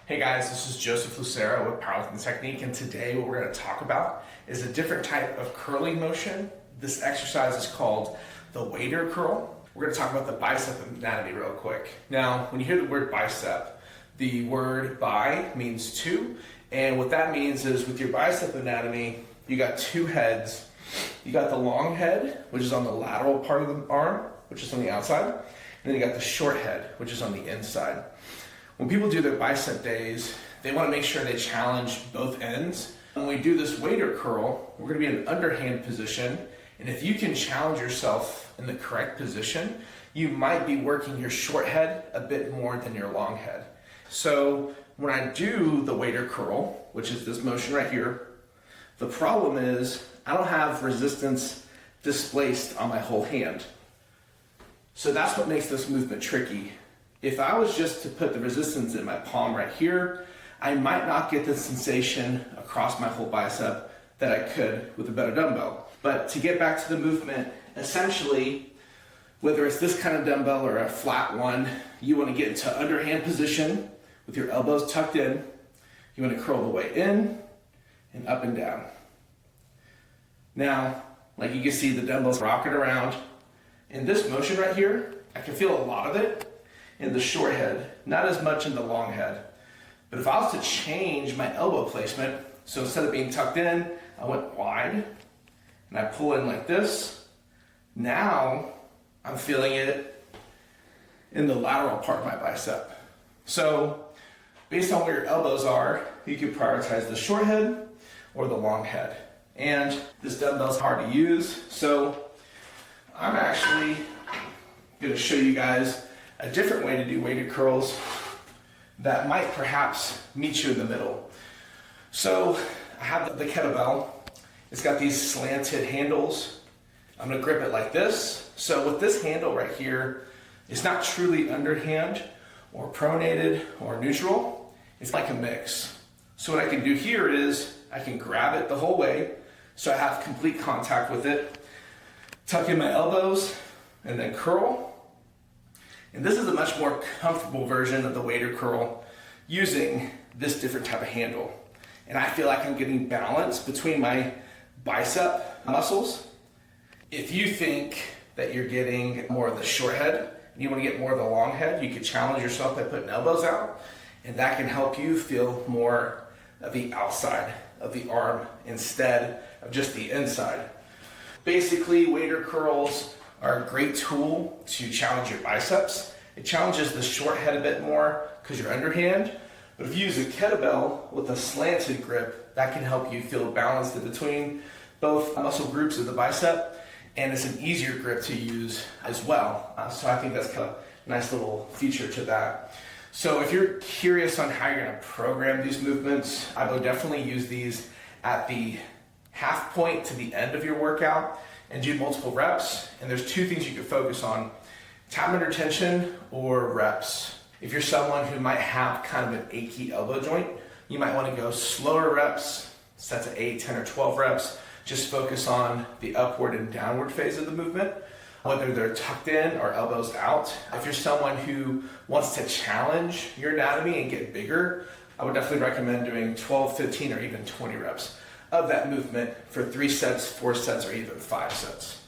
Hey guys, this is Joseph Lucero with Powerlifting Technique, and today what we're going to talk about is a different type of curling motion. This exercise is called the wader curl. We're going to talk about the bicep anatomy real quick. Now, when you hear the word bicep, the word bi means two, and what that means is with your bicep anatomy, you got two heads. You got the long head, which is on the lateral part of the arm, which is on the outside, and then you got the short head, which is on the inside. When people do their bicep days, they want to make sure they challenge both ends. When we do this wader curl, we're going to be in an underhand position, and if you can challenge yourself in the correct position, you might be working your short head a bit more than your long head. So when I do the wader curl, which is this motion right here, the problem is I don't have resistance displaced on my whole hand. So that's what makes this movement tricky. If I was just to put the resistance in my palm right here, I might not get the sensation across my whole bicep that I could with a better dumbbell. But to get back to the movement, essentially, whether it's this kind of dumbbell or a flat one, you want to get into underhand position with your elbows tucked in. You want to curl the way in and up and down. Now, like you can see, the dumbbell's rocking around. In this motion right here, I can feel a lot of it in the short head, not as much in the long head. But if I was to change my elbow placement, so instead of being tucked in, I went wide, and I pull in like this, now I'm feeling it in the lateral part of my bicep. So based on where your elbows are, you can prioritize the short head or the long head. And this dumbbell's hard to use, so I'm actually gonna show you guys a different way to do weighted curls that might perhaps meet you in the middle. So I have the kettlebell. It's got these slanted handles. I'm gonna grip it like this. So with this handle right here, it's not truly underhand or pronated or neutral. It's like a mix. So what I can do here is I can grab it the whole way so I have complete contact with it, tuck in my elbows, and then curl. And this is a much more comfortable version of the wader curl using this different type of handle. And I feel like I'm getting balance between my bicep muscles. If you think that you're getting more of the short head and you want to get more of the long head, you could challenge yourself by putting elbows out, and that can help you feel more of the outside of the arm instead of just the inside. Basically, wader curls are a great tool to challenge your biceps. It challenges the short head a bit more because you're underhand, but if you use a kettlebell with a slanted grip, that can help you feel balanced in between both muscle groups of the bicep, and it's an easier grip to use as well. So I think that's kind of a nice little feature to that. So if you're curious on how you're going to program these movements, I would definitely use these at the half point to the end of your workout and do multiple reps. And there's two things you can focus on: time under tension or reps. If you're someone who might have kind of an achy elbow joint, you might want to go slower reps, sets of 8, 10, or 12 reps. Just focus on the upward and downward phase of the movement, whether they're tucked in or elbows out. If you're someone who wants to challenge your anatomy and get bigger, I would definitely recommend doing 12, 15, or even 20 reps of that movement for 3 sets, 4 sets, or even 5 sets.